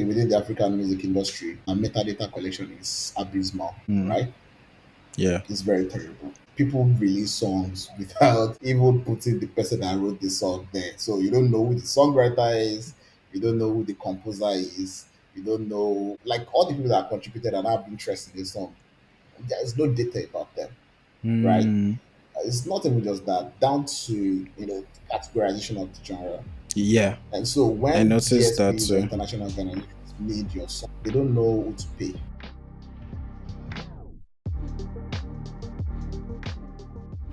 within the African music industry, and metadata collection is abysmal, Mm. right? Yeah. It's very terrible. People release songs without even putting the person that wrote the song there. So you don't know who the songwriter is, you don't know who the composer is, you don't know, like, all the people that contributed and have interest in the song. There is no data about them, right? Mm. It's not even just that, down to categorization of the genre. Yeah. And so I when noticed that DSPs or too. international organizations need your song, they don't know who to pay.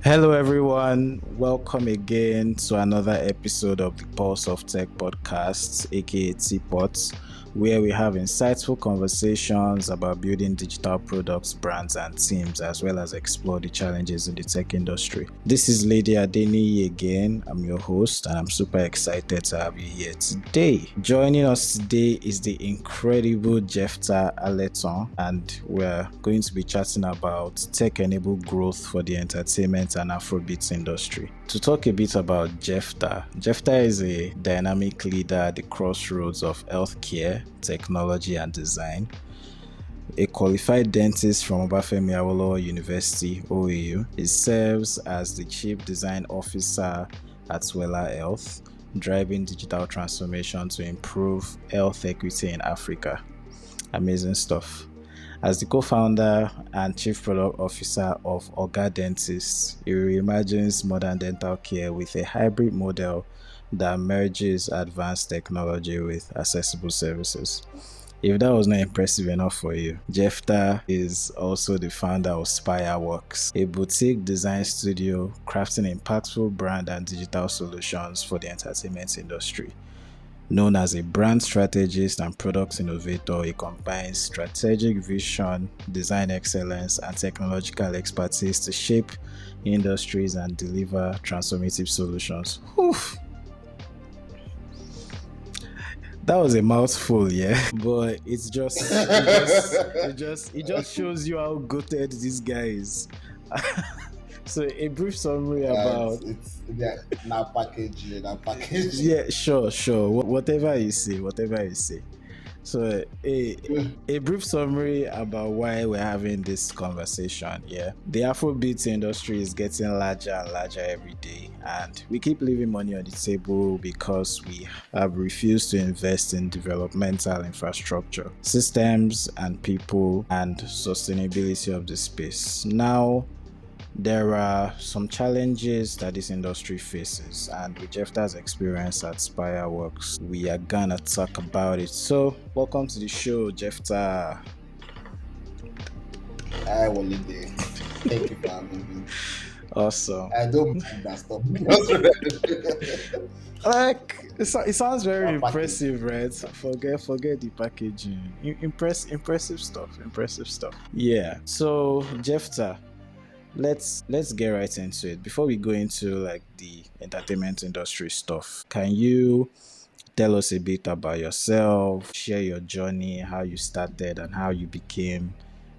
Hello, everyone. Welcome again to another episode of the Pulse of Tech podcast, aka Teapot, where we have insightful conversations about building digital products, brands, and teams, as well as explore the challenges in the tech industry. This is Lady Adeni again. I'm your host, and I'm super excited to have you here today. Joining us today is the incredible Jephthah Aletan, and we're going to be chatting about tech-enabled growth for the entertainment and Afrobeats industry. To talk a bit about Jephthah is a dynamic leader at the crossroads of healthcare, technology, and design. A qualified dentist from Obafemi Awolowo University, OAU, he serves as the Chief Design Officer at Wellahealth, driving digital transformation to improve health equity in Africa. Amazing stuff. As the co-founder and chief product officer of Ogadentist, he reimagines modern dental care with a hybrid model that merges advanced technology with accessible services. If that was not impressive enough for you, Jephthah is also the founder of Spirewox, a boutique design studio crafting impactful brand and digital solutions for the entertainment industry. Known as a brand strategist and product innovator, he combines strategic vision, design excellence, and technological expertise to shape industries and deliver transformative solutions. Whew. That was a mouthful, yeah. But it just shows you how goated this guy is. So a brief summary about It's yeah, now package, now package. yeah, sure. Whatever you say. So a brief summary about why we're having this conversation. Yeah, the Afrobeats industry is getting larger and larger every day, and we keep leaving money on the table because we have refused to invest in developmental infrastructure, systems, and people, and sustainability of the space. Now, there are some challenges that this industry faces, and with Jephthah's experience at Spireworks, we are gonna talk about it. So, welcome to the show, Jephthah. I will leave there. Thank you for having me. Awesome. I don't mind that stuff. Like it sounds very Now package. impressive, right? Forget the packaging. Impressive stuff. Impressive stuff. Yeah. So, Jephthah, let's get right into it. Before we go into like the entertainment industry stuff, can you tell us a bit about yourself, share your journey, how you started, and how you became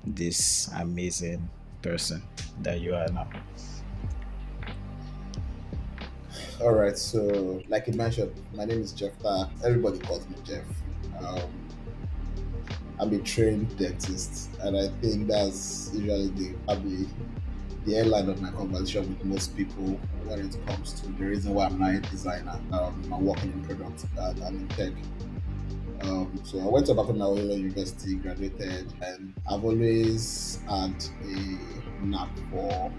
this amazing person that you are now? All right, so like you mentioned, my name is Jephthah. Everybody calls me Jeff. Um, I'm a trained dentist, and I think that's usually the airline of my conversation with most people when it comes to the reason why I'm not a designer. I'm working in product and in tech. So I went to Obafemi Awolowo University, graduated, and I've always had a knack for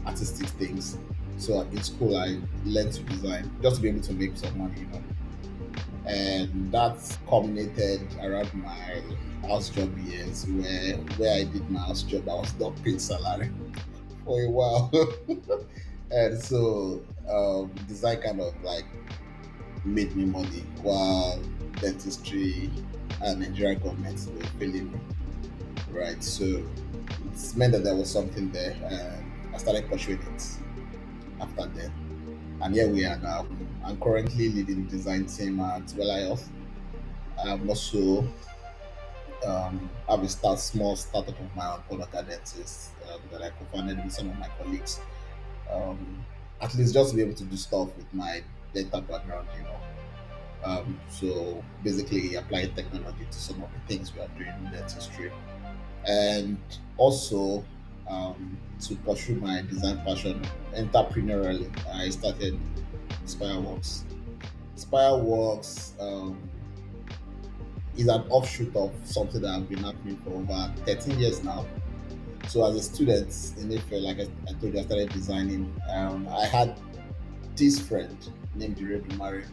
artistic things. So in school, I learned to design just to be able to make some money. And that culminated around my house job years, where I did my house job, I was not paid salary for a while. And so design kind of like made me money while dentistry and Nigerian government were failing me, right? So it's meant that there was something there, and I started pursuing it after that. And here we are now. I'm currently leading the design team at Wellahealth. I'm also have a small startup of my own called Ogadentist that I co-founded with some of my colleagues. Um, at least just to be able to do stuff with my data background. So basically, applying technology to some of the things we are doing in dentistry, and also to pursue my design passion entrepreneurially, I started Spirewox. Spireworks is an offshoot of something that I've been happening for over 13 years now. So as a student in Ife, like I told you, I started designing. I had this friend named Mari.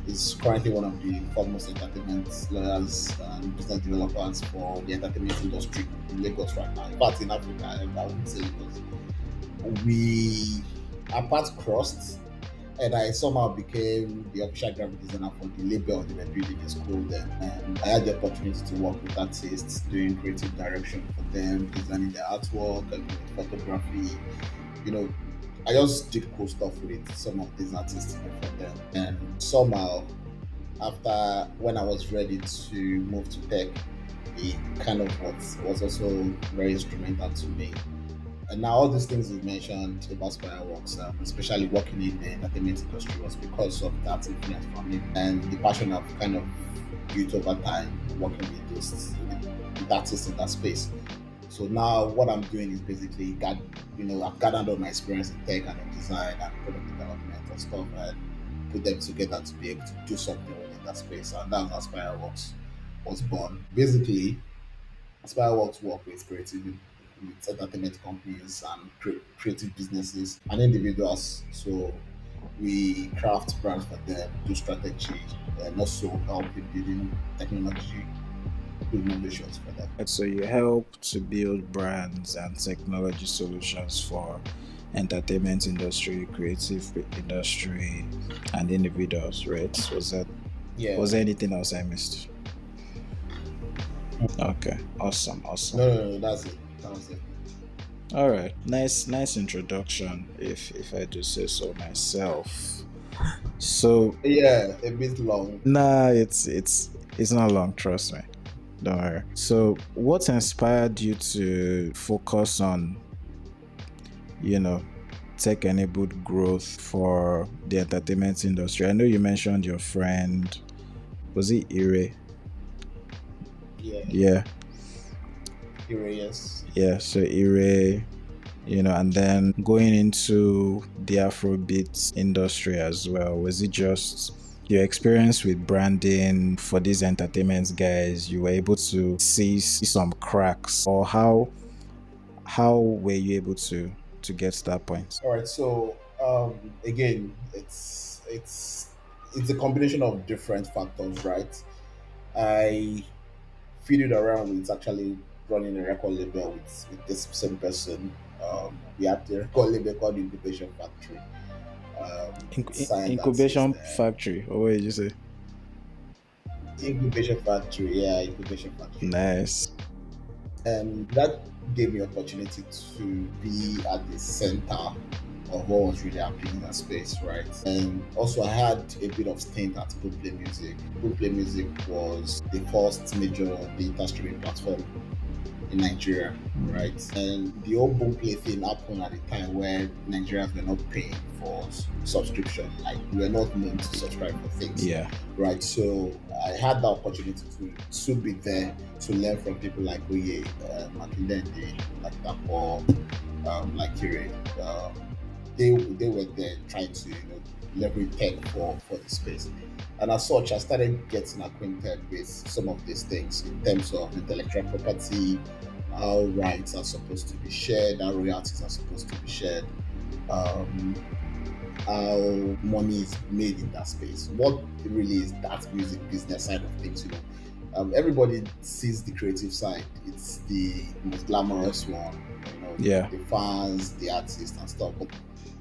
Is currently one of the foremost entertainment lawyers and business developers for the entertainment industry in Lagos right now. In fact, in Africa, I would say Lagos. We our paths crossed, and I somehow became the official graphic designer for the label they were building in school then. And I had the opportunity to work with artists, doing creative direction for them, designing their artwork, and doing photography. You know, I just did cool stuff with some of these artists for them. And somehow, after when I was ready to move to tech, it kind of was also very instrumental to me. And now all these things you mentioned about Spireworks, especially working in the entertainment industry, was because of that influence from me and the passion I've kind of built over time working with artists in that space. So now what I'm doing is basically I've gathered all my experience in tech and in design and product development and stuff and put them together to be able to do something within that space. And that's how Spireworks was born. Basically, Spireworks work with entertainment companies and creative businesses and individuals. So we craft brands for them, do strategy, and also help in building technology innovations for them. So you help to build brands and technology solutions for entertainment industry, creative industry, and individuals, right? Yeah. Was there anything else I missed? Okay, awesome, awesome. No, that's it. That was it. All right, nice introduction, if I do say so myself. So Yeah, a bit long. nah, it's not long, trust me. Don't worry. So what inspired you to focus on, you know, tech-enabled growth for the entertainment industry? I know you mentioned your friend, was it Ire? Yeah, Yeah, curious. yeah. So Ire, and then going into the Afrobeat industry as well. Was it just your experience with branding for these entertainment guys? You were able to see some cracks, or how were you able to get to that point? All right, so again, it's a combination of different factors, right? I fiddled around with actually running a record label with this same person. We have the record label called Incubation Factory. Signed artist Incubation there. factory, or what did you say? Incubation Factory, yeah, Incubation Factory. Nice. And that gave me opportunity to be at the center of what was really happening in that space, right? And also I had a bit of stint at Bootplay Music. Bootplay Music was the first major data streaming platform in Nigeria, right? And the whole Boomplay thing happened at a time where Nigerians were not paying for subscription. Like we were not known to subscribe for things, Yeah. right? So I had the opportunity to be there to learn from people like Oye, Makindende, like Dapo, like Kire. They were there trying to leverage tech for the space. And as such, I started getting acquainted with some of these things in terms of intellectual property, how rights are supposed to be shared, how royalties are supposed to be shared, um, how money is made in that space. What really is that music business side of things? Everybody sees the creative side. It's the most glamorous one. Yeah. The fans, the artists, and stuff. But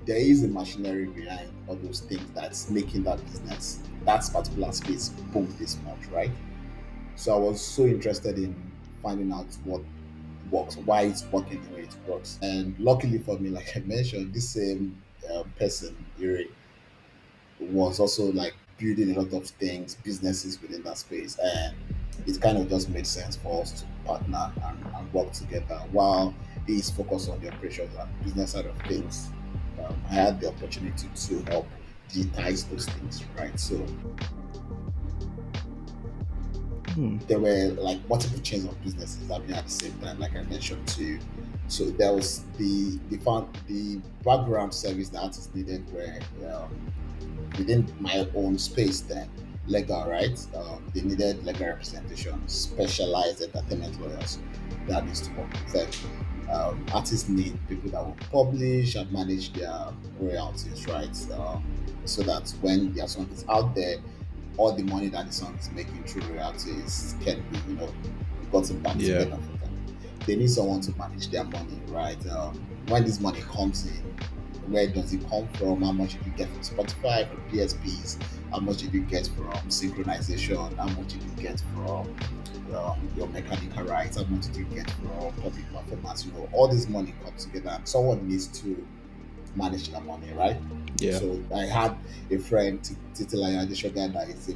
there is a machinery behind all those things that's making that business, that particular space, boom this much, right? So I was so interested in finding out what works, why it's working the way it works. And luckily for me, like I mentioned, this same person, Iri, was also like building a lot of things, businesses within that space. And it kind of just made sense for us to partner and work together while he's focused on the operations and business side of things. I had the opportunity to help digitize those things, right? So there were like multiple chains of businesses happening at the same time, like I mentioned to you. So there was the background service the artists needed were within my own space then legal, right? They needed legal representation, specialized entertainment lawyers that needs to work with them. Artists need people that will publish and manage their royalties, right? So that when their song is out there, all the money that the song is making through royalties can be, gotten back to Yeah. them. They need someone to manage their money, right? When this money comes in, where does it come from? How much did you get from Spotify, from PSPs? How much did you get from synchronization? How much did you get from your mechanical rights? How much did you get from public performance? All this money comes together, and someone needs to manage the money, right? Yeah. So I had a friend, Titilaya Adeshoga, that is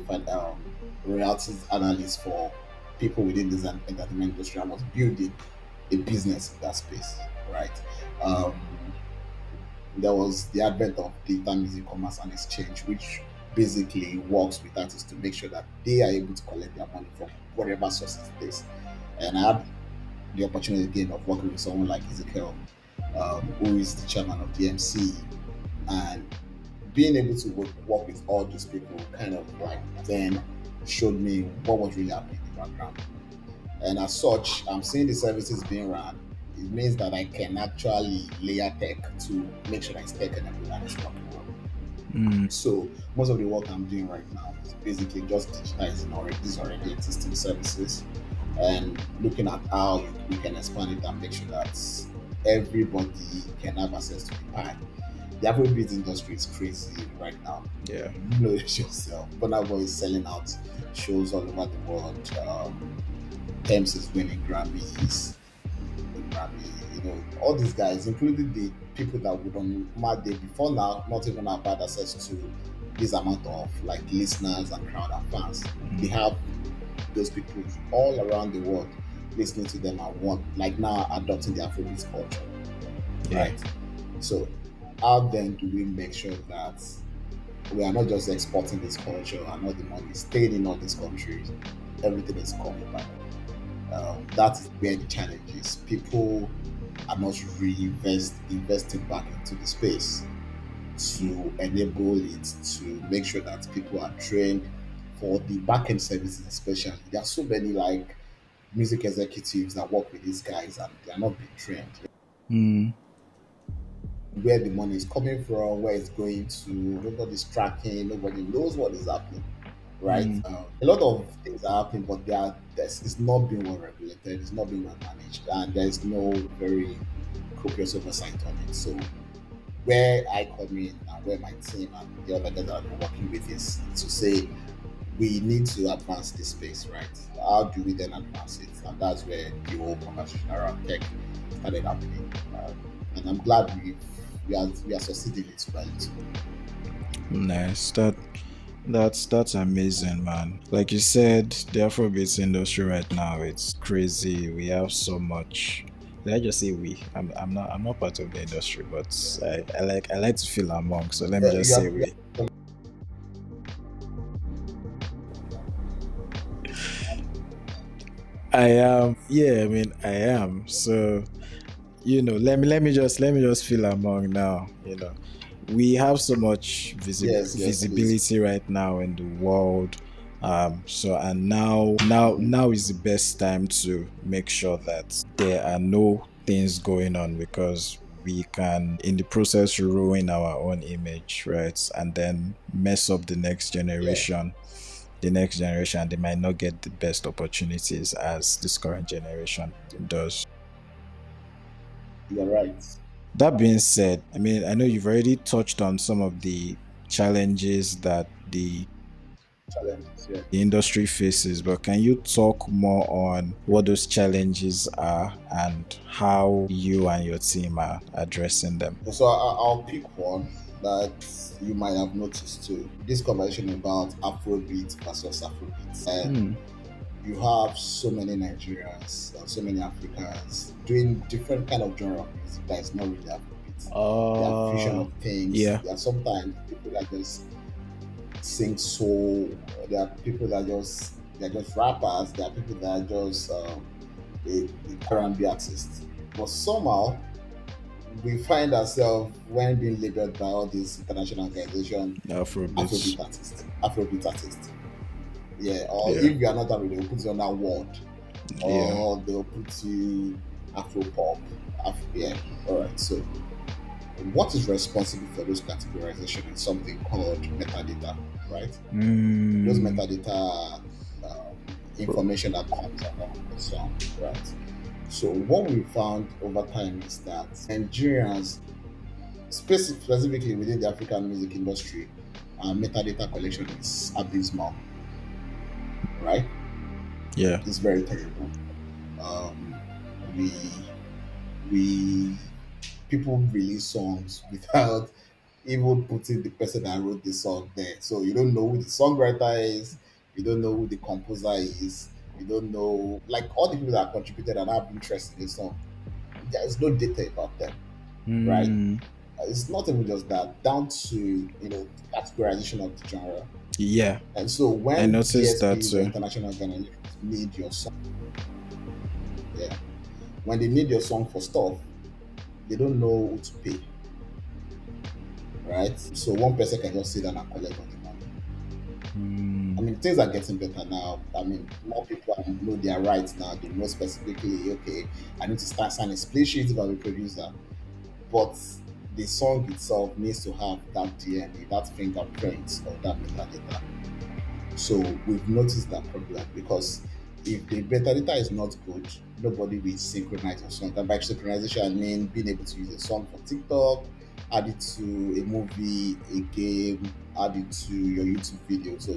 royalties analyst for people within this entertainment industry. I was building a business in that space, right? Um, there was the advent of data music commerce and exchange, which basically works with artists to make sure that they are able to collect their money from whatever sources it is. And I had the opportunity again of working with someone like Ezekiel, who is the chairman of DMC, and being able to work with all those people kind of like then showed me what was really happening in the background. And as such, I'm seeing the services being run. It means that I can actually layer tech to make sure that it's tech enabled and it's working well. So most of the work I'm doing right now is basically just digitizing these already existing services and looking at how we can expand it and make sure that everybody can have access to the pie. The Afrobeat industry is crazy right now. Yeah. You know it yourself. Burna Boy is selling out shows all over the world. Thames is winning Grammys, all these guys, including the people that would on my day before now not even have had access to this amount of like listeners and crowd and fans. They have those people all around the world listening to them and want like now adopting the Afrobeat culture, Yeah. right? So how then do we make sure that we are not just exporting this culture and all the money is staying in all these countries, everything is coming back. That is where the challenge is. People are not investing back into the space to enable it to make sure that people are trained for the back-end services especially. There are so many like music executives that work with these guys and they are not being trained. Mm. Where the money is coming from, where it's going to, nobody's tracking, nobody knows what is happening, right? Mm. A lot of things are happening, but it's not being well regulated, it's not being well managed, and there is no very copious oversight on it. So where I come in and where my team and the other guys that I'm working with is to say we need to advance this space, right? How do we then advance it? And that's where the whole conversation around tech started happening. And I'm glad we are succeeding it well too. Nice. That's amazing, man. Like you said, the Afrobeats industry right now, it's crazy. We have so much. Did I just say we? I'm not part of the industry, but I like to feel among. So let me Yeah, just you say have, we. I am. Yeah, I mean I am. So let me just feel among now. We have so much yes, please. visibility right now in the world. So and now is the best time to make sure that there are no things going on, because we can in the process ruin our own image, right? And then mess up the next Yeah, generation. The next generation, they might not get the best opportunities as this current generation does. you're right. That being said, I mean, I know you've already touched on some of the challenges that Challenges, yeah. the industry faces, but can you talk more on what those challenges are and how you and your team are addressing them? So I'll pick one that you might have noticed too. This conversation about Afrobeat versus Afrobeat. And Hmm. you have so many Nigerians and so many Africans doing different kind of genre of music that is not really Afrobeat. They are fusion of things. Yeah. There are sometimes people that just sing soul. There are people that just They're just rappers. There are people that are just a R&B artists. But somehow we find ourselves when being labeled by all these international organizations, Afrobeats. Afrobeat artists. Yeah, or Yeah. if you are not that, they'll put you on that word, Yeah. or they'll put you Afro pop. Yeah, all right. So, what is responsible for those categorization is something called metadata, right? Those Mm. metadata information that comes along the song, right? So, what we found over time is that Nigerians, specifically within the African music industry, metadata collection is abysmal, right? Yeah. It's very terrible. Um, we we people release songs without even putting the person that wrote the song there. So you don't know who the songwriter is, you don't know who the composer is, you don't know like all the people that contributed and have interest in the song. There's no data about them, right? Mm. It's not even just that, down to categorization of the genre. Yeah. And so I when noticed that DSPs or too. international organizations need your song, yeah, when they need your song for stuff, they don't know who to pay, right? So one person can just sit down and collect all the money. I Mm. mean, things are getting better now. I mean, more people know their rights now. They know specifically, okay, I need to start signing split sheets if I'm a producer. But the song itself needs to have that DNA, that fingerprint of that metadata. So we've noticed that problem because if the metadata is not good, nobody will synchronize your song. And by synchronization, I mean being able to use a song for TikTok, add it to a movie, a game, add it to your YouTube video. So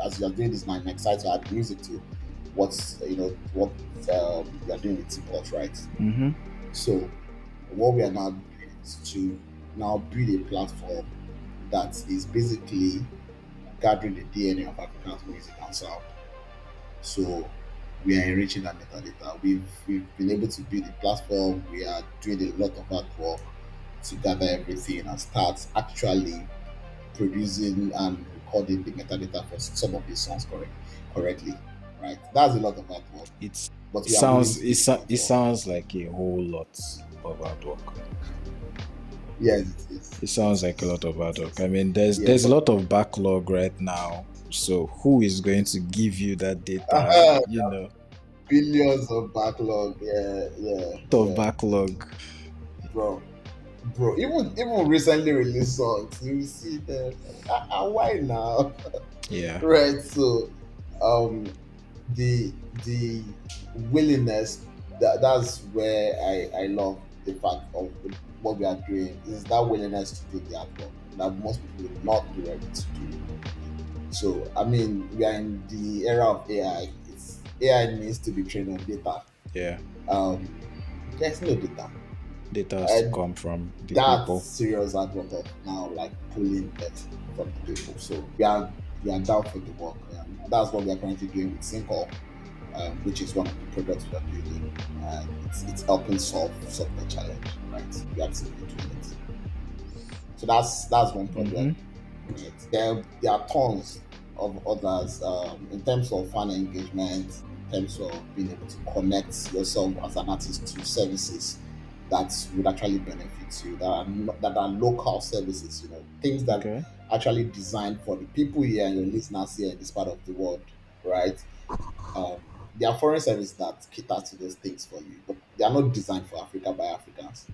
as you are doing this now, I'm excited to add music to what you are doing with TikTok, right? Mm-hmm. So what we are now doing is to now build a platform that is basically gathering the DNA of African music and sound. So we are enriching that metadata. We've been able to build a platform. We are doing a lot of hard work to gather everything and start actually producing and recording the metadata for some of these songs correctly. Right? That's a lot of hard work. It's But it we are willing sounds to it, build a so- it platform. sounds like a whole lot of hard work. Yes, it is. It sounds It like a is. lot of hard It work. is. I mean, there's Yeah, there's a but lot of backlog right now. So who is going to give you that data? billions of backlog. Yeah, yeah, Lot of yeah, backlog. bro. Bro, even recently released songs, you see them. Why now? Yeah. Right. So, um, the willingness, that's where I love the fact of what we are doing, is that willingness to do the artwork that most people will not be ready to do. So I mean, we are in the era of AI. AI needs to be trained on data. Yeah. Um, there's no data. Data has to And come from the that's people. serious advert of now like pulling it from the people. So we are down for the work. That's what we are currently doing with Syncall, which is one of the products we are building. It's helping solve the challenge, right? We are actively doing it. So that's one Mm-hmm. problem. Right? There are tons of others in terms of fan engagement, in terms of being able to connect yourself as an artist to services that would actually benefit you, that are local services, things that Okay. actually designed for the people here and your listeners here in this part of the world, right? Um, there are foreign services that cater to those things for you, but they are not designed for Africa by Africans.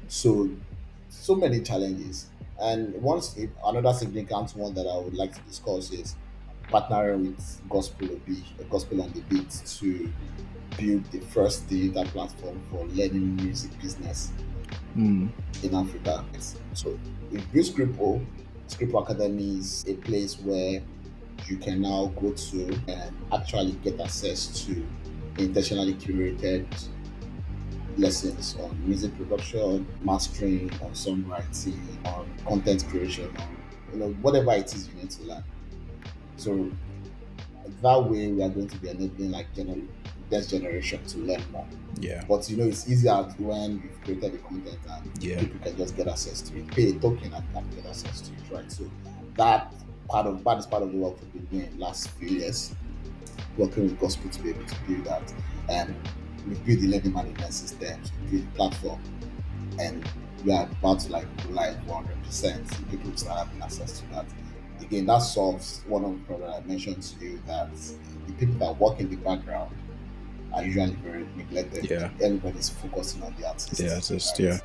So many challenges. And another significant one that I would like to discuss is partnering with Gospel on the Beat to build the first digital platform for learning music business Mm. in Africa. So with Build Scrippo Academy is a place where you can now go to and actually get access to intentionally curated lessons on music production, mastering, on songwriting, on content creation, on whatever it is you need to learn. So that way we are going to be enabling like next generation to learn more. Yeah. But it's easier when you've created the content and Yeah. people can just get access to it, pay a token and can get access to it, right? So that is part of the work we've been doing last few years. working with gospel to be able to build that. And we build the learning management systems, we build the platform, and we are about to like go live 100%. People will start having access to that. Again, that solves one of the problems I mentioned to you, that the people that work in the background are usually very neglected. Yeah. Everybody's focusing on the The artists, artist, right? yeah.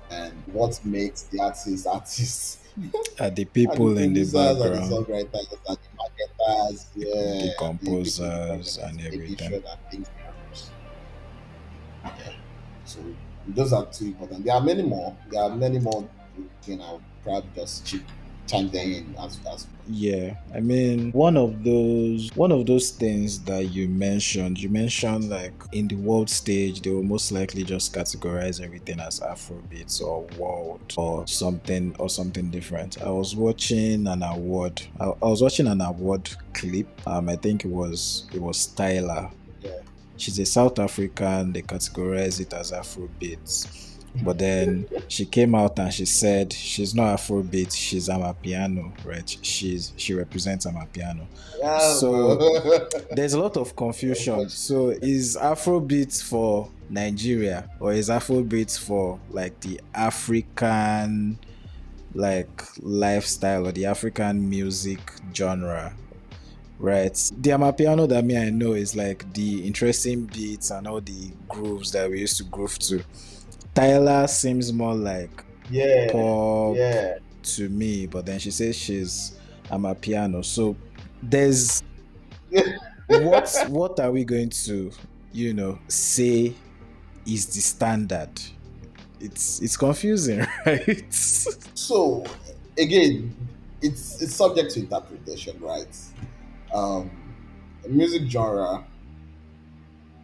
And what makes the artists artists Are the are the people in the producers, are the background, songwriters, are the marketers, the yeah, and the people in front of composers it, and making everything. sure that things happen. Yeah. So those are two important. There are many more. There are many more. I'll probably just chime them in as. Yeah, I mean, one of those things that you mentioned like in the world stage, they will most likely just categorize everything as Afrobeats or world or something different. I was watching an award clip. I think it was Tyler. Yeah. She's a South African. They categorize it as Afrobeats. But then she came out and she said she's not Afrobeat, she's Amapiano, right? She represents Amapiano. Yeah, So bro. there's a lot of confusion. Unfortunately. So is Afrobeat for Nigeria or is Afrobeat for like the African like lifestyle or the African music genre? Right. The Amapiano that me I know is like the interesting beats and all the grooves that we used to groove to. Tyler seems more like Yeah, pop yeah. to me, but then she says she's Amapiano. So there's what are we going to, say is the standard? It's confusing, right? So again, it's subject to interpretation, right? Um, Music genre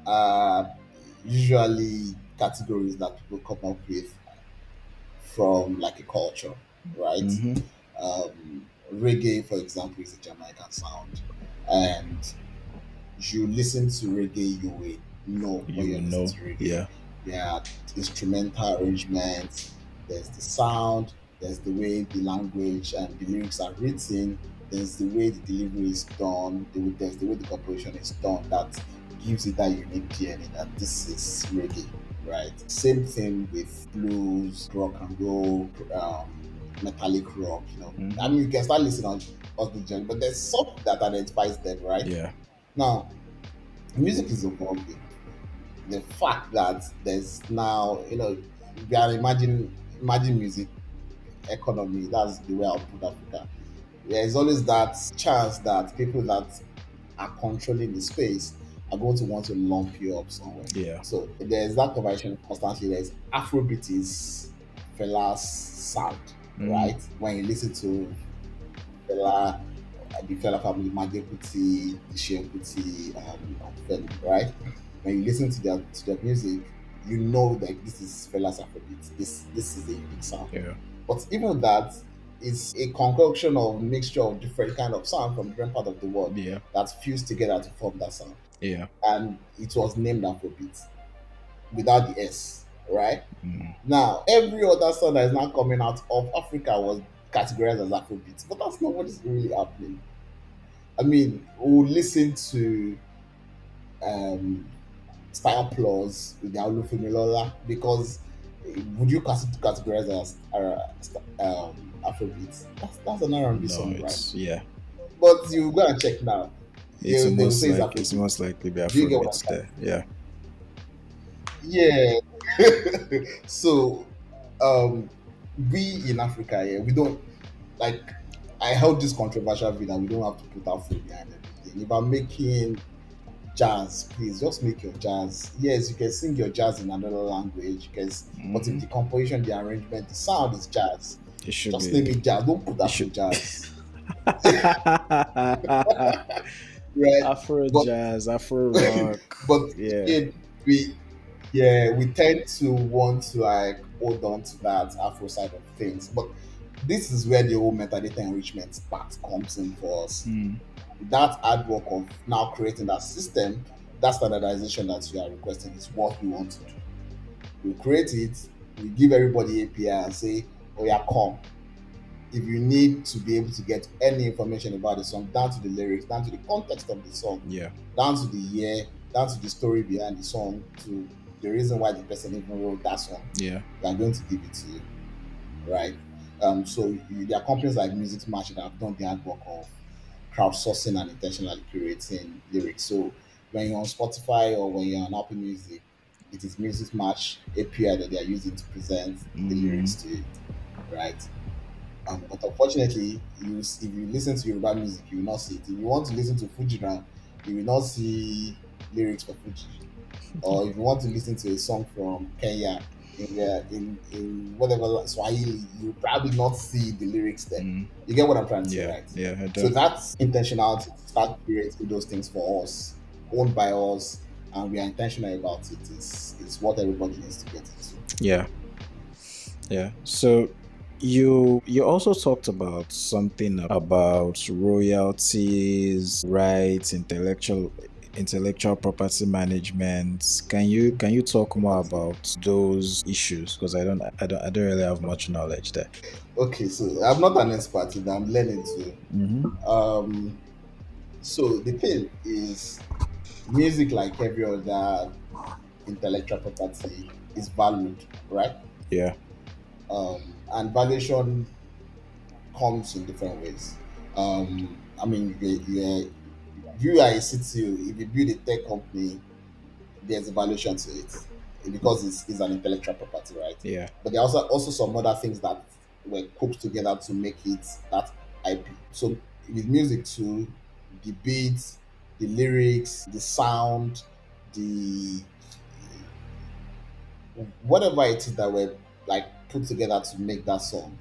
are usually categories that people come up with from like a culture, right? Mm-hmm. Reggae, for example, is a Jamaican sound, and you listen to reggae, you will know You when will you listen know. to reggae. Yeah. There are instrumental arrangements, there's the sound, there's the way the language and the lyrics are written, there's the way the delivery is done, there's the way the composition is done that gives it that unique DNA that this is reggae, right? Same thing with blues, rock and roll, metallic rock, I Mm-hmm. mean, you can start listening on the genre, but there's something that identifies them, right? Yeah. Now, music is evolving. The fact that there's now, we are imagine music economy. That's the way I'll put Africa. There's always that chance that people that are controlling the space are going to want to lump you up somewhere. Yeah. So there's that conversation constantly. There's Afrobeat is Fela's sound, Mm, right? When you listen to Fela, the Fela family, Madebuti, Ishebuti, right? When you listen to their music, you know that this is Fela's Afrobeat. This is a unique sound. yeah. But even that is a concoction of mixture of different kind of sound from different part of the world Yeah. that fused together to form that sound. Yeah. And it was named Afrobeat without the S, right? Mm, Now, every other song that is now coming out of Africa was categorized as Afrobeat, but that's not what is really happening. I mean, we'll listen to um, Style Plus with the Olufemilola because would you categorize as Afrobeat? That's an R&B no, song, right? it's yeah. But you go and check now. It's They will most say it's like it's Afrobeat. most likely be Do you get what I'm Afrobeats trying there. to say? Yeah. Yeah. So, um, we in Africa, yeah, we don't like. I held this controversial view that we don't have to put our foot behind everything. If I'm making jazz, please just make your jazz. Yes, you can sing your jazz in another language, because but if Hmm. the composition, the arrangement, the sound is jazz, It should just name be. it jazz. Don't put It Afro should. jazz, right? Afro But jazz, Afro rock. but Yeah. again, we yeah, we tend to want to like hold on to that Afro side of things. But this is where the whole metadata enrichment part comes in for us. Mm, That hard work of now creating that system, that standardization that you are requesting is what we want to do. We create it, we give everybody API and say, oh yeah, come. if you need to be able to get any information about the song, down to the lyrics, down to the context of the song, Yeah. down to the year, down to the story behind the song, to the reason why the person even wrote that song, Yeah. they are going to give it to you, right? There are companies like Music Match that have done the hard work of crowdsourcing and intentionally curating lyrics. So when you're on Spotify or when you're on Apple Music, it is Music Match API that they are using to present the lyrics to it, right? But unfortunately, if you listen to Yoruba music, you will not see it. If you want to listen to Fuji now, you will not see lyrics for Fuji. Or if you want to listen to a song from Kenya in whatever Swahili, you will probably not see the lyrics there. Mm. You get what I'm trying to say, Yeah. right? Yeah. I So do. that's intentionality to start creating those things for us, owned by us, and we are intentional about it. It's what everybody needs to get into. Yeah. Yeah. So you also talked about something about royalties, rights, intellectual property management. Can you talk more Property. about those issues? Because I don't really have much knowledge there. Okay, so I'm not an expert in that. I'm learning to. Mm-hmm. Um, so the thing is, music, like every other intellectual property, is valued, right? Yeah. And valuation comes in different ways. I mean, you are a CTO. If you build a tech company, there's a valuation to it because it's an intellectual property, right? Yeah. But there are also some other things that were cooked together to make it that IP. So with music too, the beats, the lyrics, the sound, the whatever it is that were like put together to make that song,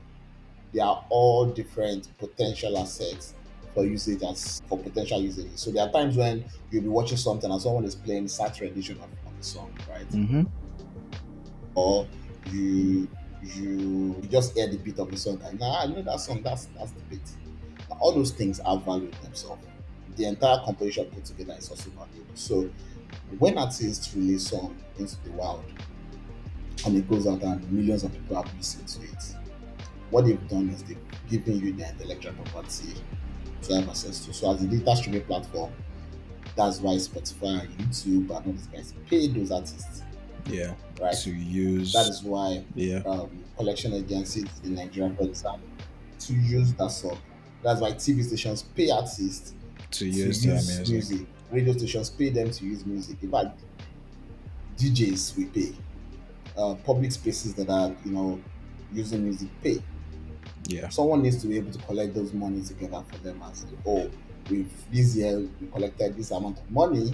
they are all different potential assets for usage as for potential usage. So there are times when you'll be watching something and someone is playing sad rendition of the song, right? Mm-hmm. Or you just hear the beat of the song and I know that song, that's the beat. Now, all those things are valued themselves. The entire composition put together is also valuable. So when artists release song into the world and it goes out and millions of people have listened to it, what they've done is they've given you the intellectual property to have access to. So as a data streaming platform, that's why Spotify and YouTube and all these guys pay those artists, Yeah. right? To That use. is why Yeah. collection agencies in Nigeria, for example, to use that song. That's why TV stations pay artists To to use their use music. music. Radio stations pay them to use music. In fact, DJs we pay. Public spaces that are using music pay. Yeah. Someone needs to be able to collect those money together for them and say, oh, with this year we collected this amount of money,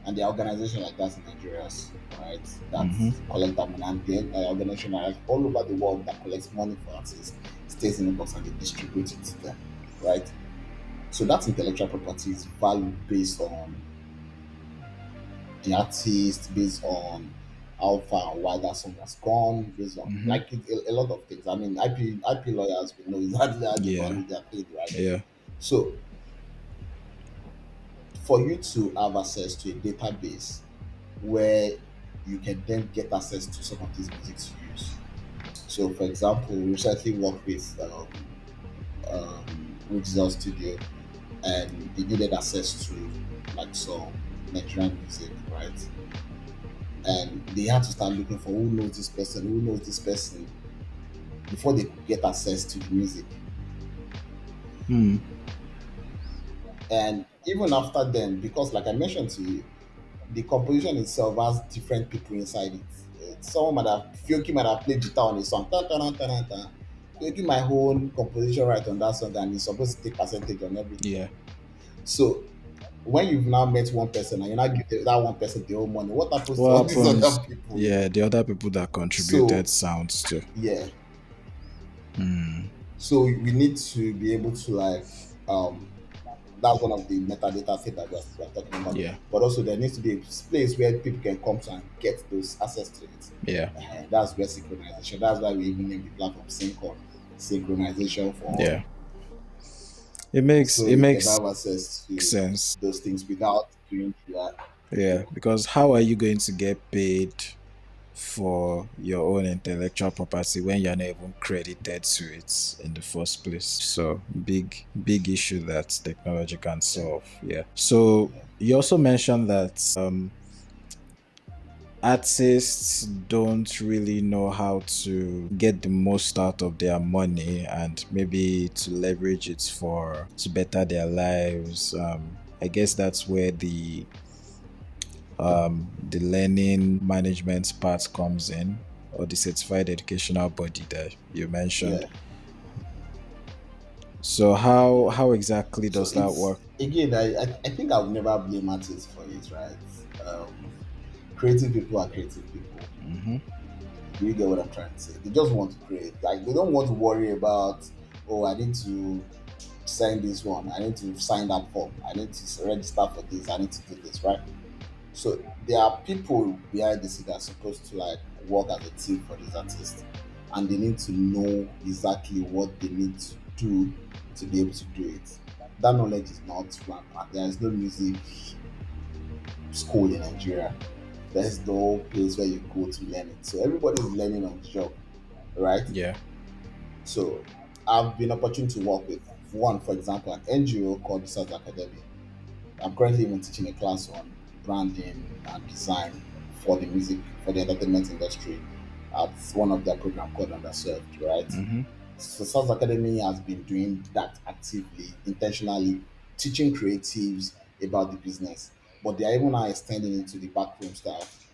and the organization like that in Nigeria, right, that Mm-hmm. collect that money, and the organization like all over the world that collects money for artists stays in the box and they distribute it to them, right? So that intellectual property is valued based on the artist, based on how far and wide that song has gone, based on Mm-hmm. like a lot of things. I mean, IP lawyers will know exactly how the Yeah. value they are paid, right? Yeah. So for you to have access to a database where you can then get access to some of these music to use. So, for example, we recently worked with G.O.A.T.E.D Studio, and they needed access to like some Nigerian music, right? And they had to start looking for who knows this person, before they could get access to the music. Hmm. And even after then, because like I mentioned to you, the composition itself has different people inside it. Someone might have Fioki might have played guitar on a song. Ta, ta, ta, ta, ta, ta. Fioki my own composition right on that song and he's supposed to take percentage on everything. Yeah. So when you've now met one person and you now give that one person the whole money, what happens to all What these happens? other people? Yeah, the other people that contributed So sounds too. yeah. Hmm. So we need to be able to like that's one of the metadata things that we're talking about. Yeah. But also there needs to be a place where people can come to and get those access to it. Yeah. That's where synchronization. That's why we even name the platform synchronization for all. Yeah. It makes So it you can makes have access to sense. those things without doing that. Yeah, because how are you going to get paid for your own intellectual property when you're not even credited to it in the first place. So big issue that technology can Yeah, solve. Yeah. So yeah, you also mentioned that artists don't really know how to get the most out of their money and maybe to leverage it for to better their lives. I guess that's where the learning management part comes in, or the certified educational body that you mentioned. yeah. So how exactly So does that it's work? again, I think I would never blame artists for it, right? Creative people are creative people. Hmm. Do you get what I'm trying to say? They just want to create. Like they don't want to worry about, oh, I need to sign this one, I need to sign that form, I need to register for this, I need to do this, right? So there are people behind the scene that are supposed to like work as a team for these artists, and they need to know exactly what they need to do to be able to do it. That knowledge is not rampant. There is no music school in Nigeria. There's no place where you go to learn it. So everybody's learning on the job, right? Yeah. So I've been opportunity to work with one, for example, an NGO called the South Academy. I'm currently even teaching a class on branding and design for the music, for the entertainment industry at one of their program called Underserved, right? Hmm. So South Academy has been doing that actively, intentionally, teaching creatives about the business. But they are even now extending it to the backroom staff,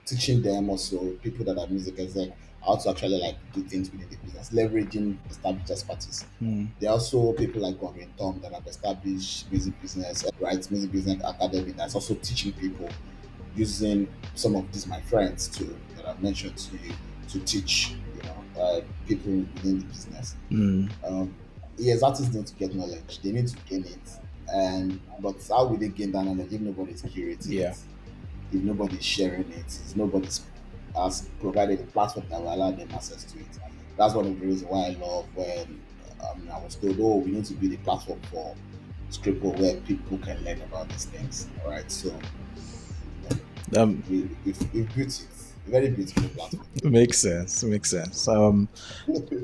teaching them also people that are music exec how to actually like do things within the business, leveraging established expertise. Mm. There are also people like Godwin Tom that have established music business, right? Music business academy that's also teaching people using some of these my friends too that I've mentioned to you to teach, people within the business. Mm. Um, yes, artists need to get knowledge. They need to gain it. And but how will they gain that knowledge if nobody's curating Yeah. it? If nobody's sharing it, if nobody's has provided a platform that will allow them access to it. That's one of the reasons why I love when I was told, oh, we need to build a platform for Scribble where people can learn about these things. All right, so Um, we've built it. A very beautiful platform. Makes sense. Makes sense.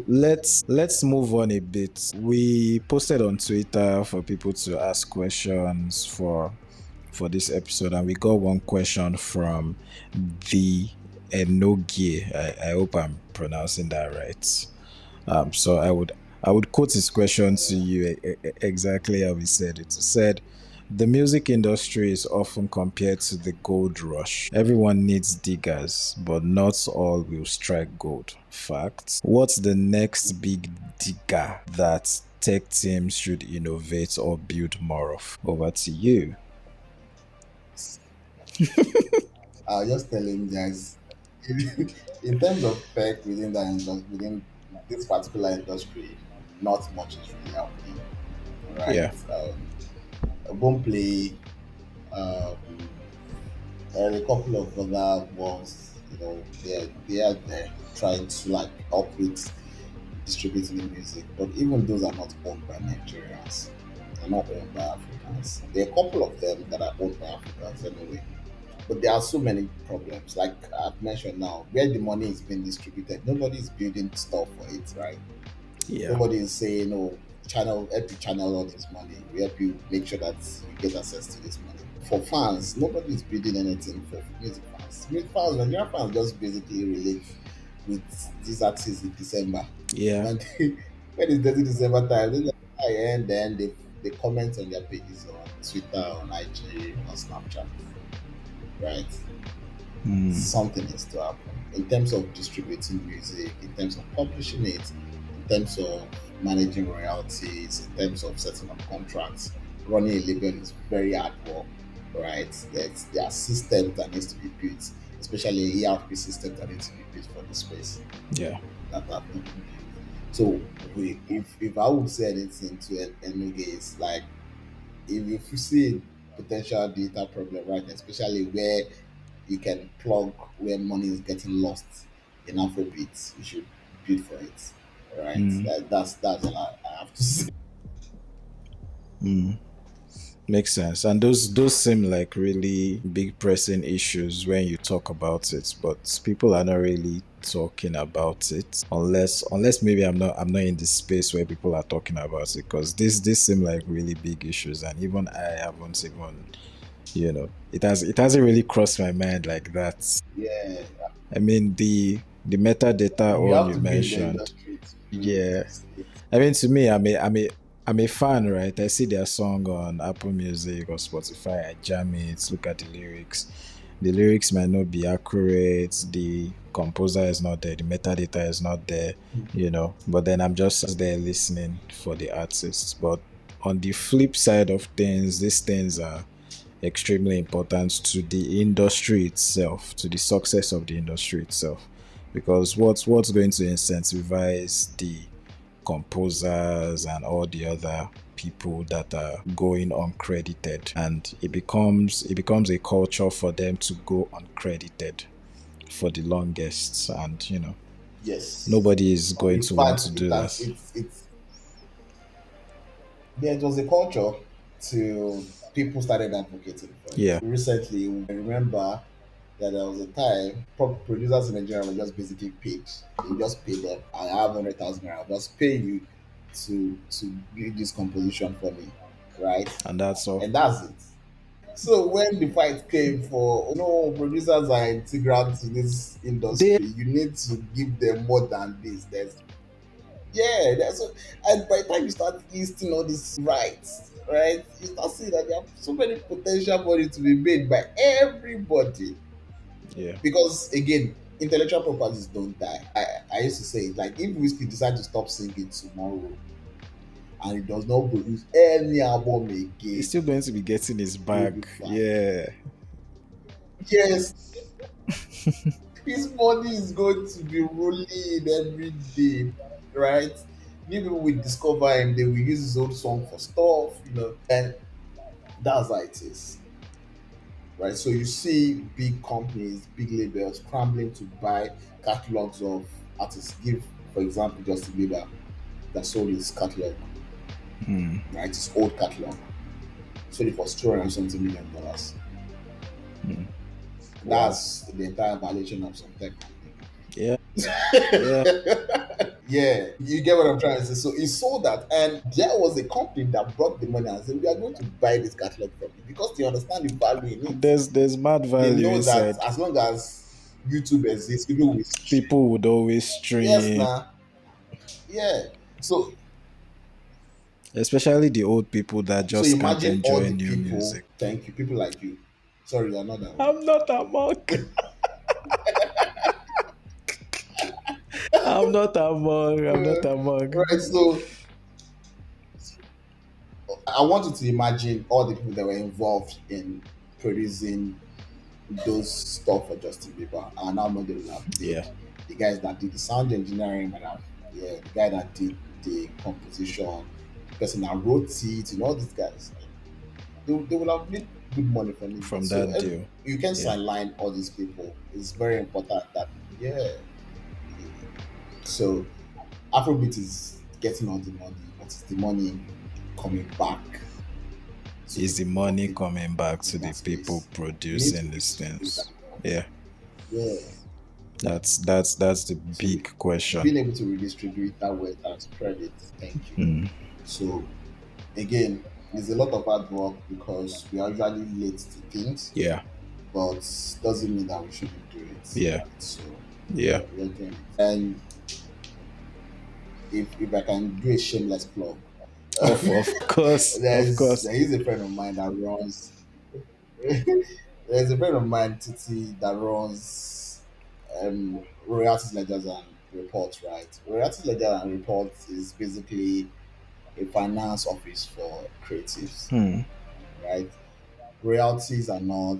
Let's move on a bit. We posted on Twitter for people to ask questions for this episode, and we got one question from the Enogie. I hope I'm pronouncing that right. So I would quote his question to you exactly how he said it. He said, "The music industry is often compared to the gold rush. Everyone needs diggers, but not all will strike gold. Fact. What's the next big digger that tech teams should innovate or build more of?" Over to you. I'll just tell him guys, in terms of tech within this particular industry, not much is really happening. Right? Yeah. Boomplay, um, and a couple of other ones, they are there trying to like operate distributing the music, but even those are not owned by Nigerians. They're not owned by Africans. There are a couple of them that are owned by Africans anyway. But there are so many problems. Like I've mentioned now, where the money is being distributed, nobody is building stuff for it, right? Yeah. Nobody is saying, "Oh, channel help you channel all this money. We help you make sure that you get access to this money." For fans, nobody is building anything for music fans. Music fans, Nigerian fans just basically relate with these artists in December. Yeah. When they, when it's dirty December time, they just buy and then they comment on their pages on Twitter, on IG, on Snapchat, right? Mm. Something needs to happen in terms of distributing music, in terms of publishing it, in terms of managing royalties, in terms of setting up contracts. Running a label is very hard work, right? There are systems that needs to be built, especially ERP systems that need to be built for this space Yeah. that have not been built. So if I would say anything to Enuge is like if you see potential data problem, right, especially where you can plug where money is getting lost in Afrobeats, you should bid for it. Right? Mm. That's all I have to say. Mm. Makes sense. And those seem like really big pressing issues when you talk about it, but people are not really talking about it unless maybe I'm not in the space where people are talking about it, because this seem like really big issues, and even I haven't even, it hasn't really crossed my mind like that. Yeah, I mean, the metadata you one have you to be in the mentioned. industry to be able Yeah. to see it. I mean, to me, I'm a fan, right? I see their song on Apple Music or Spotify. I jam it, look at the lyrics. The lyrics might not be accurate. The composer is not there. The metadata is not there, But then I'm just there listening for the artists. But on the flip side of things, these things are extremely important to the industry itself, to the success of the industry itself, because what's going to incentivize the composers and all the other people that are going uncredited, and it becomes a culture for them to go uncredited for the longest, and Yes. nobody is going In to want to fact, it do has that. it's yeah, it was a culture till people started advocating for it. Yeah. Recently, I remember that there was a time producers in Nigeria were just basically paid. They just pay them. I have 100,000 naira. I'll just pay you to do this composition for me, right? And that's all. And that's it. So when the fight came for, producers are integral to this They industry, you need to give them more than this. And by the time you start listing all these rights, right, you start seeing that there are so many potential money to be made by everybody. Yeah. Because again, intellectual properties don't die. I used to say it, like, if Whiskey decide to stop singing tomorrow and he does not produce any album He's again, still going to be getting his he'll be bag. fine. Yeah. Yes, his money is going to be rolling in every day, right? New people will discover him, they will use his old song for stuff, and that's how it is, right? So you see big companies, big labels scrambling to buy catalogs of artists. Give, for example, Justin Bieber that sold his catalog, Hmm. right? His old catalog. Sold it for $270 million. Hmm. Wow. That's the entire valuation of some tech Yeah. Yeah. company. Yeah, you get what I'm trying to say. So he sold that, and there was a company that brought the money and said, "We are going to buy this catalog from you because they understand the value in it. There's mad They value know that inside. as long as YouTube exists, people will stream." People would always Yes, stream, now, yeah. So, especially the old people that so just can't imagine all enjoy the new people. music. Thank you, people like you. Sorry, you're not that one. I'm not a monk. I'm not a monk. I'm not a monk. Right. So I want you to imagine all the people that were involved in producing those stuff for Justin Bieber and how much they will have made. Yeah. The guys that did the sound engineering, might have, yeah, the guy that did the composition, the person that wrote it, all these guys, they will have made good money from it. From So that deal. you can Yeah. sideline all these people. It's very important that, yeah. So Afrobeat is getting all the money, but it's the money coming back to the Is the people money working coming back to in the that people space. You need to producing these redistribute that things? wealth. Yeah. Yeah. That's the So big question. being able to redistribute that wealth and spread it, thank you. Hmm. So again, there's a lot of hard work because we are usually late to things, Yeah. but doesn't mean that we shouldn't do it, Yeah. right? So Yeah. we're doing it. And if I can do a shameless plug, Of course. Of course. there is a friend of mine that runs. There's a friend of mine, Titi, that runs royalties ledgers and reports, right? Royalties ledger and reports is basically a finance office for creatives, Hmm. right? Royalties are not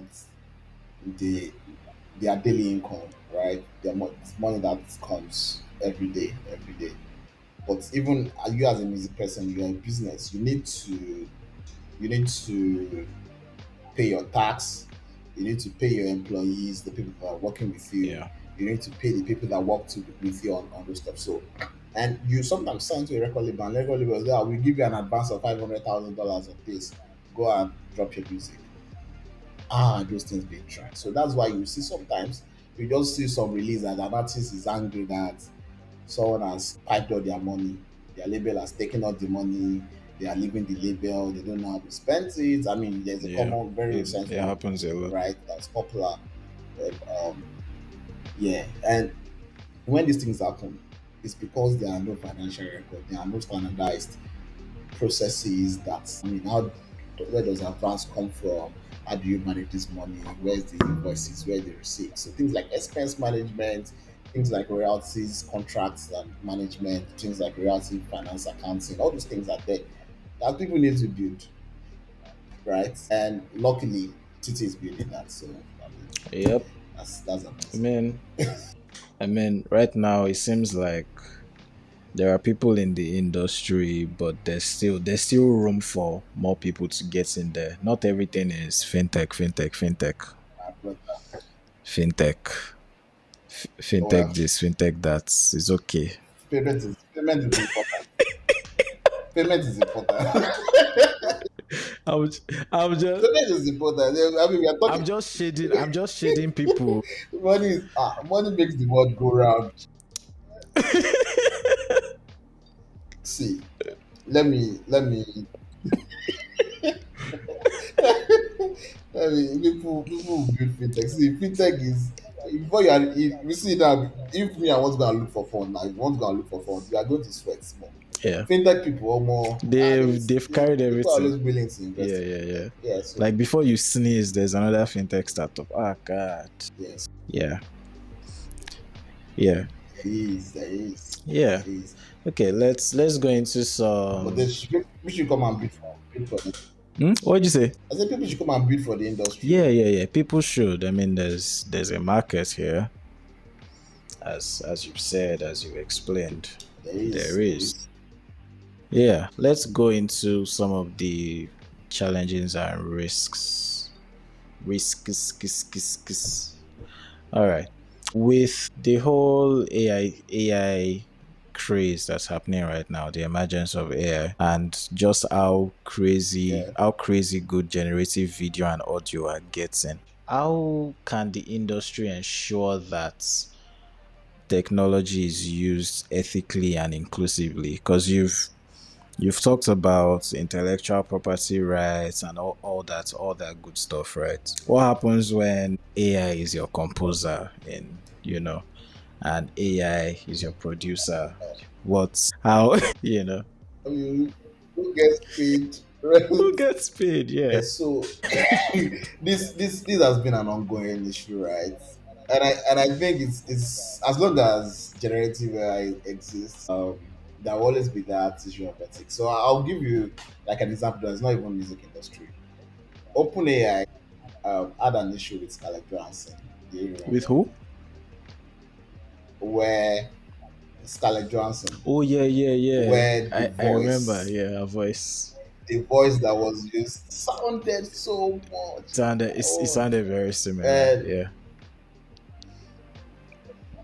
the their daily income, right? It's money that comes every day. But even you as a music person, you're in business, you need to pay your tax, you need to pay your employees, the people that are working with you, Yeah. you need to pay the people that work with you on those stuff. So, and you sometimes sign to a record label, and record label say, "Oh, we give you an advance of $500,000 of this." go and drop your music. Those things being tracked. So that's why you see sometimes you just see some release that an artist is angry that someone has piped all their money. Their label has taken all the money. They are leaving the label. They don't know how to spend it. I mean, there's a Yeah, common, very recent it one, happens a lot. right? That's popular. Um, yeah, and when these things happen, it's because there are no financial record. There are no standardized processes that, I mean, how, where does advance come from? How do you manage this money? Where's the invoices? Where the receipts? So things like expense management, things like royalties, contracts and management, things like royalty finance accounting, all those things are there that people need to build, right? And luckily, TT is building that. So I mean, Yep. that's I amazing. mean, right now it seems like there are people in the industry, but there's still room for more people to get in there. Not everything is But fintech, fintech well, this, fintech that. Is okay. payment is important. Payment is important. I'm, I'm just, Payment is important. I mean, we are talking. I'm just shading people. Money makes the world go round. See, let me people will build fintech. See, fintech is before you are you see now. If me I want to go and look for fund now, if you want to go and look for fund, you are going to sweat small. Yeah, Fintech people are more they've carried people are everything. always willing to invest Yeah, in yeah, fintech. yeah. Yeah, so Like before you sneeze, there's another fintech startup. Ah, God. yes, Yeah, yeah, there yeah. is. Okay, let's go into But some. we should come and bid for it. What'd you say? I said people should come and bid for the industry. Yeah, Oh. yeah, yeah. People should. I mean, there's a market here, as you've said, as you explained. There There is. is. Yeah. Let's go into some of the challenges and risks. Risks. All right. With the whole AI craze that's happening right now, the emergence of AI, and just Yeah. how crazy good generative video and audio are getting, how can the industry ensure that technology is used ethically and inclusively? Because you've talked about intellectual property rights and all that good stuff, right? What happens when AI is your composer in, and AI is your producer? What's how you know I mean, who gets paid? who gets paid? Yeah, Yeah, so this has been an ongoing issue, right? And I think it's as long as generative AI exists, there will always be that issue of ethics. So I'll give you like an example that's not even music industry. OpenAI had an issue with Scarlett Johansson. Do you with remember? who? Where Scarlett Johansson, Oh yeah, yeah, yeah. where I remember. Yeah, her voice the voice that was used sounded so much. it Oh, sounded very similar. and Yeah.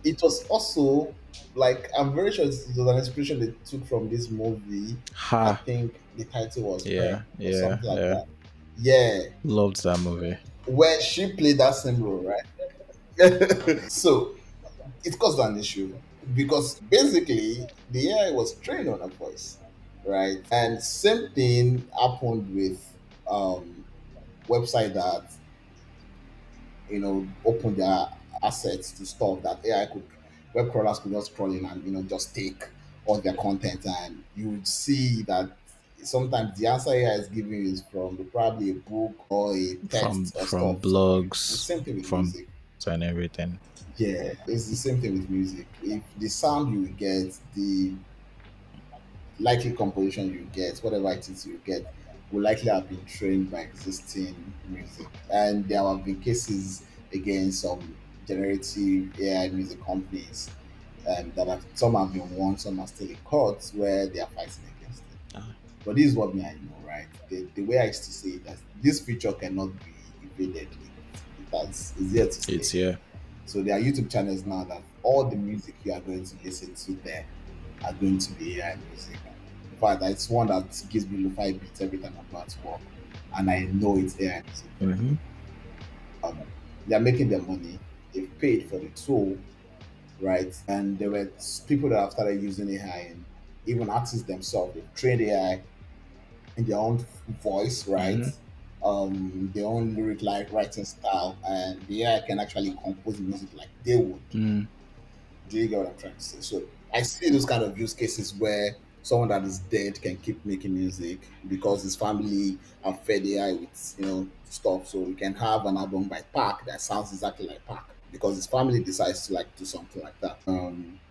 it was also like I'm very sure it was an inspiration they took from this movie. I Ha. think the title was Her Yeah, or yeah, something like yeah. that. Yeah, Loved that movie. where she played that same role, right? So it caused an issue because basically the AI was trained on a voice, right? And same thing happened with website that open their assets to stuff that AI could web crawlers could just crawl in and just take all their content, and you would see that sometimes the answer AI is giving you is from probably a book or a From text or stuff. So it's the blogs, same thing with from music. and everything. Yeah, it's the same thing with music. If the sound you get, the likely composition you get, whatever it is you get, will likely have been trained by existing music. And there have been cases against some generative AI music companies that have some have been won, some are still in court where they are fighting against it. Ah, But this is what me I know, right? The way I used to say it, that this feature cannot be evaded. It's here to it's stay. here. So there are YouTube channels now that all the music you are going to listen to there are going to be AI music. In fact, it's one that gives me lo-fi beats every time I go to work. and I know it's AI music. Mm-hmm. Um, they're making their money. They've paid for the tool, right? And there were people that have started using AI, and even artists themselves. They've trained AI in their own voice, right? Mm-hmm. Their own lyric like writing style, and the AI can actually compose music like they would. Mm. Do you get what I'm trying to say? So I see those kind of use cases where someone that is dead can keep making music because his family have fed AI with stuff. So we can have an album by Park that sounds exactly like Park because his family decides to like do something like that.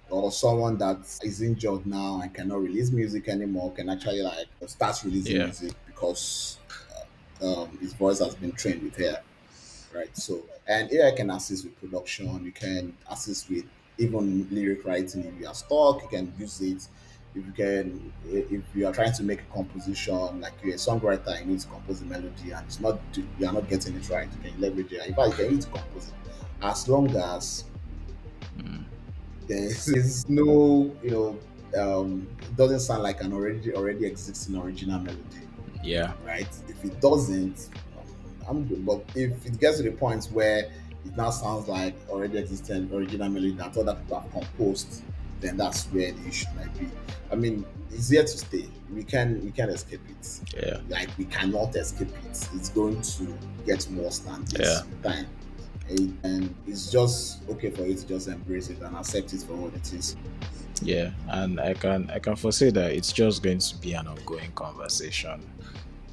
Or someone that is injured now and cannot release music anymore can actually like start releasing Yeah. music because his voice has been trained with AI, right? So, and AI can assist with production. You can assist with even lyric writing. If you are stuck, you can use it. If you are trying to make a composition, like you're a songwriter, you need to compose a melody, and you are not getting it right. You can leverage it. In fact, you can use to compose it, as long as Mm. there's no, it doesn't sound like an already existing original melody, Yeah. right? If it doesn't, I'm good. But if it gets to the point where it now sounds like already existing original melody that other people have composed, then that's where the issue might be. I mean, it's here to stay. We can't escape it. Yeah. Like we cannot escape it. It's going to get worse than Yeah. this with time. And it's just okay for you to just embrace it and accept it for what it is. Yeah. And I can foresee that it's just going to be an ongoing conversation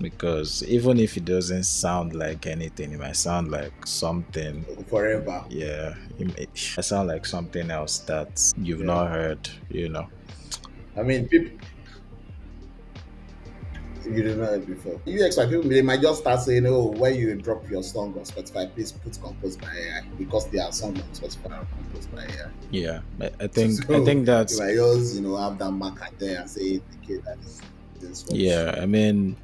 because even if it doesn't sound like anything, it might sound like something. Forever. Yeah, it might sound like something else that you've Yeah. not heard. I mean, people, you didn't know it before. You expect people, they might just start saying, oh, when you drop your song on Spotify, please put composed by AI because there are songs on Spotify that are composed by AI. Yeah, I think I So think you that's might just, have that marker there and say, okay, that is this what yeah. I mean,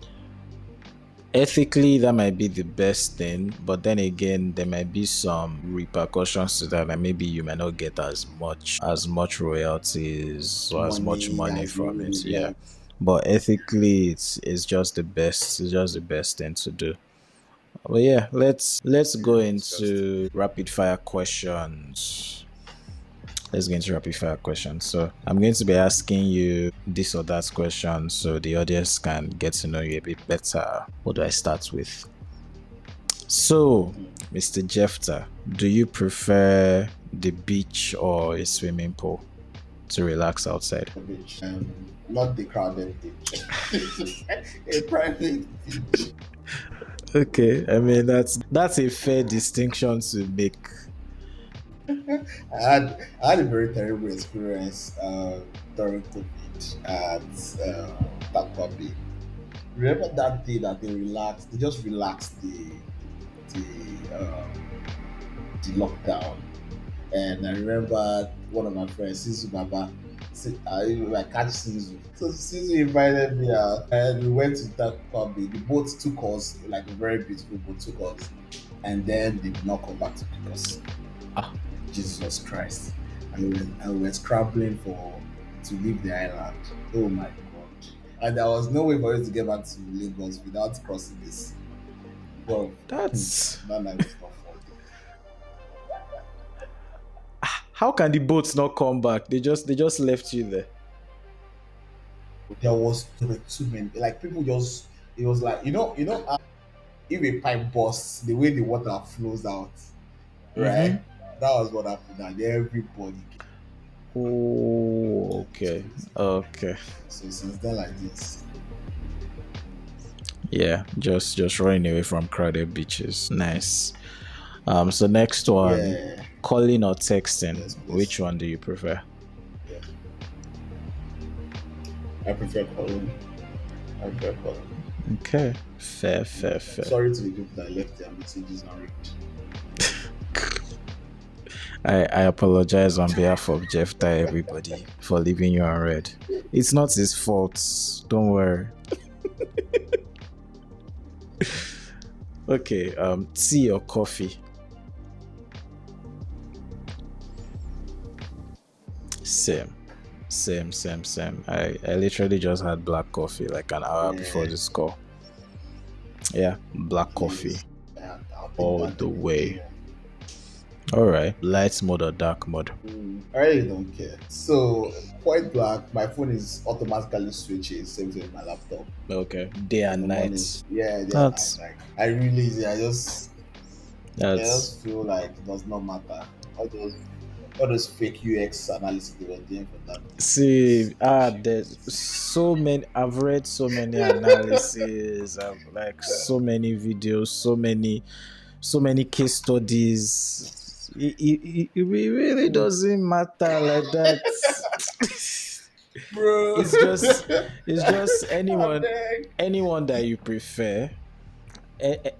ethically that might be the best thing, but then again, there might be some repercussions to that, and maybe you may not get as much royalties or as much money money as you from it. would, Yeah, yeah. but ethically, it's just the best. It's just the best thing to do. But yeah, let's go It's just into rapid fire questions. Let's get into rapid fire questions. So I'm going to be asking you this or that question so the audience can get to know you a bit better. What do I start with? So, Mr. Jephthah, do you prefer the beach or a swimming pool to relax outside? a beach. Not the crowded beach. A private beach. Okay, I mean that's a fair distinction to make. I had a very terrible experience during COVID at Tampa Bay. Remember that day that they just relaxed the lockdown. And I remember one of my friends, Sisu Baba, I catch Sisu. So Sisu invited me out and we went to Tampa Bay. The boat took us, like a very beautiful boat took us, and then they did not come back to pick us. Ah, Jesus Christ. And we were scrambling to leave the island. Oh my God. And there was no way for us to get back to Lagos without crossing this. Bro, that's that night was not fun. how can the boats not come back? They just left you there. There were too many. Like people just, it was like, if a pipe bursts, the way the water flows out, Mm-hmm. right? That was what happened. And everybody came. Oh, And it okay. was, Okay. so since then, like this. Yeah, just running away from crowded beaches. Nice. So next one, Yeah. calling or texting. Yes, Which please. one do you prefer? Yeah. I prefer calling. I prefer calling. Okay. Fair, fair, Yeah. fair. Sorry to the people that left their messages unread. I apologize on behalf of Jephthah, everybody, for leaving you unread. It's not his fault. Don't worry. Okay. Tea or coffee? Same. Same, same, same. I literally just had black coffee like an hour before Yeah. this call. Yeah, black coffee Yes, I'll take all that the any day. way. All right, light mode or dark mode? I really don't care. So point blank, my phone is automatically switches, same thing with my laptop. Okay, day In and the morning, night. yeah, day and night. That's Like I really, I that's just feel like it does not matter. All those all those fake UX analysis they were doing for that see, issue. there's so many. I've read so many analyses, like so many videos, so many case studies. It really doesn't matter like that. Bro, it's just it's just I beg. anyone that you prefer.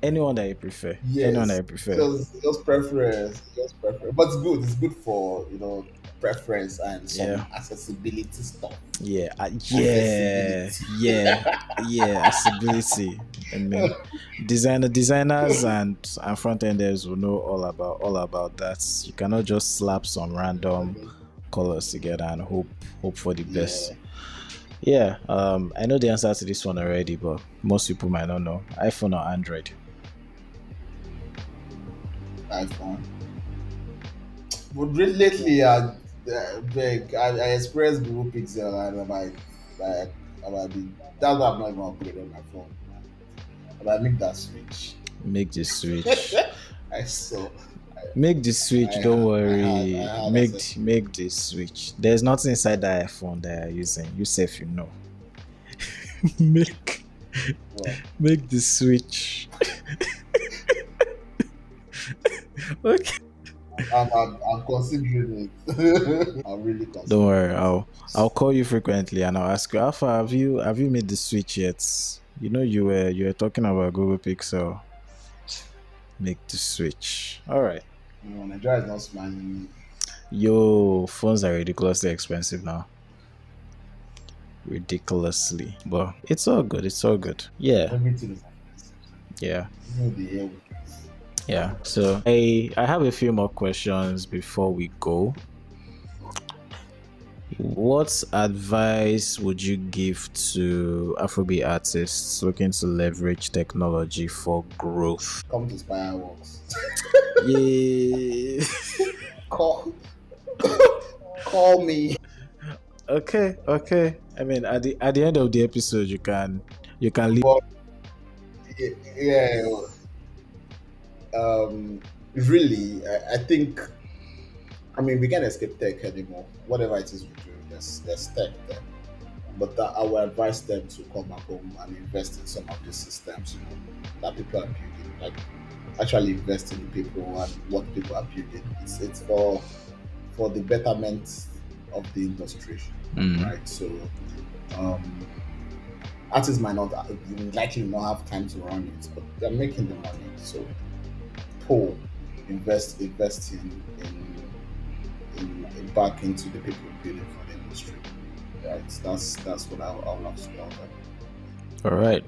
Anyone that you prefer. Anyone that Yes, you prefer. just preference, just preference. But it's good. It's good for preference and Yeah. some accessibility stuff. Yeah, Accessibility. yeah. Accessibility. I mean, designers and front enders will know all about that. You cannot just slap some random colors together and hope for the best. Yeah, Yeah, I know the answer to this one already, but most people might not know. iPhone or Android? iPhone. But lately, I experienced Google Pixel and I might be. That's why I'm not even upgrading my phone. I might make that switch. Make the switch. I saw. Make the switch. Don't I worry. had access. Make the switch. There's nothing inside that iPhone that you're using. You safe, you know. make Well, make the switch. Okay. I'm considering it. I'm really Don't considering worry. it. I'll call you frequently and I'll ask you, Alpha, have you made the switch yet? You know you were talking about Google Pixel. Make the switch. All right. Nigeria is not smiling. Yo, phones are ridiculously expensive now. Ridiculously, but it's all good. It's all good. Yeah, Everything is expensive. yeah. The air. Yeah. So I have a few more questions before we go. What advice would you give to Afrobeat artists looking to leverage technology for growth? Come to Spirewox. Yeah. Call, call me. Okay, okay. I mean, at the end of the episode, you can leave. But yeah, really, I think. I mean, we can't escape tech anymore. Whatever it is we do, there's tech there. But that, I will advise them to come back home and invest in some of these systems, that people are building. Like actually invest in the people and what people are building. It's for the betterment of the industry, Mm, right? So um, artists might not likely not have time to run it, but they're making the money. So pull, invest in back into the people building for the industry. Right. That's what I would love to tell them. all right.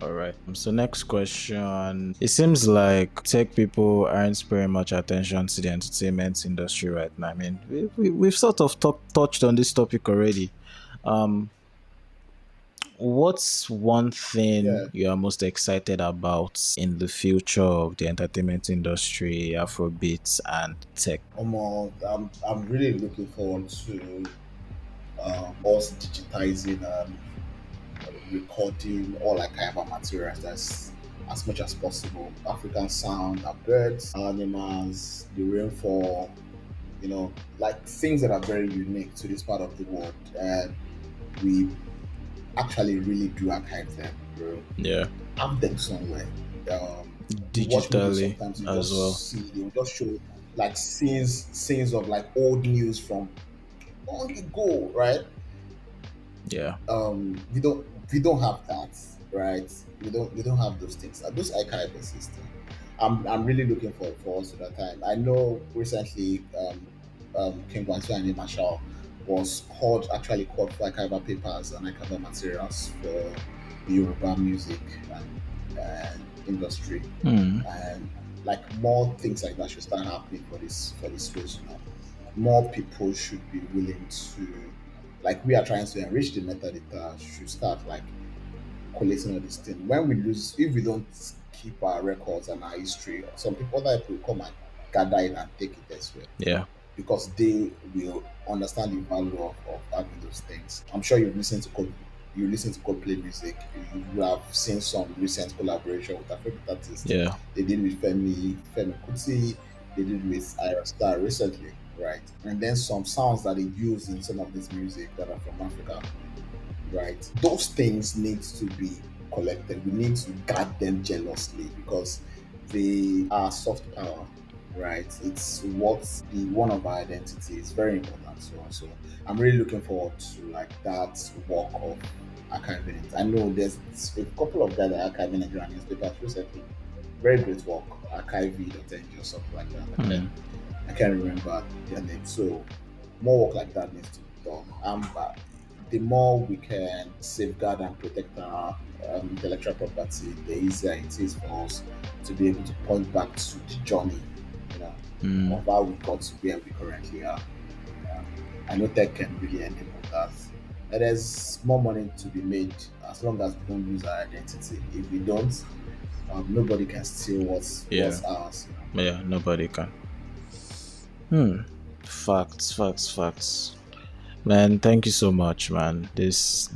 All right. So next question. It seems like tech people aren't paying much attention to the entertainment industry right now. I mean, we've sort of touched on this topic already. Um, what's one thing Yeah. you are most excited about in the future of the entertainment industry, Afrobeats, and tech? I'm really looking forward to us digitizing and recording all like kind of materials that's as much as possible. African sound, our birds, our animals, the rainfall, like things that are very unique to this part of the world. And we actually really do archive them, bro. Yeah, Have them somewhere. You watch movies digitally sometimes, you as well. just see, they will just show like scenes of like old news from long ago, right? Yeah, We don't have that, right? We don't have those things. Those archive system. I'm really looking for us to that time. I know recently King Gwansu and Marshall was called for archival papers and archival materials for the Yoruba music and industry, mm, and like more things like that should start happening for this space. More people should be willing to, like we are trying to enrich the metadata, should start like collating all these things. When we lose, if we don't keep our records and our history, some people other people come and gather it and take it as well Yeah. because they will understand the value of having those things. I'm sure you listen to Coldplay music. You will have seen some recent collaboration with African artists. Yeah. They did with Femi Kuti. They did with Ira Star recently, right? And then some sounds that they use in some of this music that are from Africa, right? Those things need to be collected. We need to guard them jealously because they are soft power, right? It's what the one of our identity is very important. So I'm really looking forward to like that work of archiving it. I know there's a couple of guys that are archiving Nigerian newspapers recently. Very great work, archive.ng or something like that. Mm. I can't remember their name. So more work like that needs to be done. The more we can safeguard and protect our intellectual property, the easier it is for us to be able to point back to the journey, you know, Mm. of how we got to where we currently are. I know tech can really enable that. And there's more money to be made as long as we don't lose our identity. If we don't, nobody can steal Yeah. what's ours. Yeah. Nobody can. Hmm. Facts. Facts. Facts. Man, thank you so much, man. This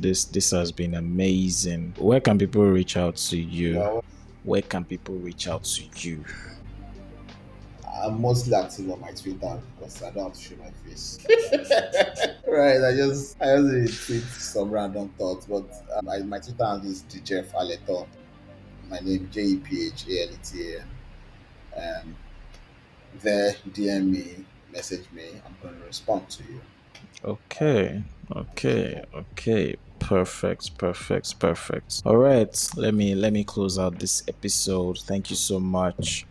has been amazing. Where can people reach out to you? Well, Where can people reach out to you? I'm mostly active on my Twitter because I don't have to show my face. Right, I just really tweet some random thoughts, but my Twitter handle is the Jeff Aletan. My name Jephthah. Um, there, DM me, message me. I'm going to respond to you. Okay. Okay. Okay. Perfect. Perfect. Perfect. All right. Let me close out this episode. Thank you so much.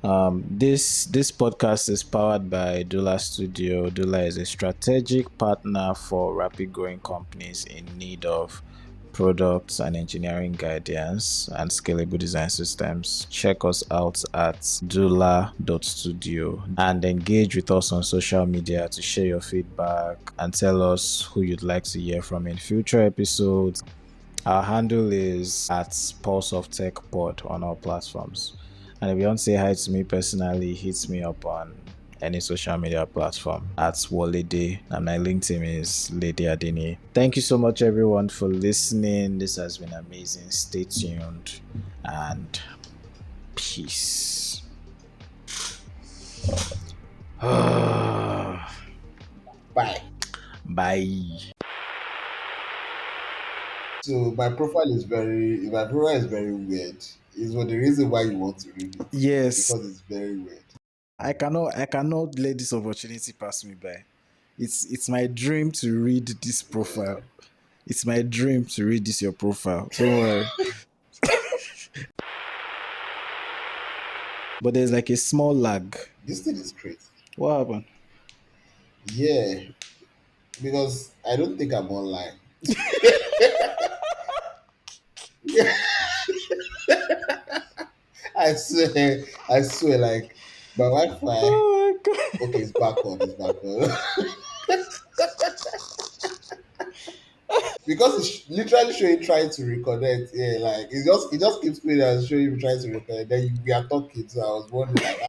This podcast is powered by Dula Studio. Dula is a strategic partner for rapid growing companies in need of products and engineering guidance and scalable design systems. Check us out at dula.studio and engage with us on social media to share your feedback and tell us who you'd like to hear from in future episodes. Our handle is at Pulse of Tech Pod on all platforms. And if you want to say hi to me personally, hit me up on any social media platform at Walede, and my LinkedIn is Lady Adini. Thank you so much, everyone, for listening. This has been amazing. Stay tuned and peace. Bye. Bye. So my profile is very weird. Is what the reason why you want to read it Yes, because it's very weird. I cannot let this opportunity pass me by. It's my dream to read this profile. It's my dream to read this your profile. Don't worry. But there's like a small lag. This thing is crazy. What happened? Yeah, because I don't think I'm online. I swear, like my Wi-Fi. Oh my god. Okay, it's back on. It's back on. Because it's literally showing trying to reconnect. Yeah, like it just keeps playing and showing you trying to reconnect. Then we are talking, so I was wondering like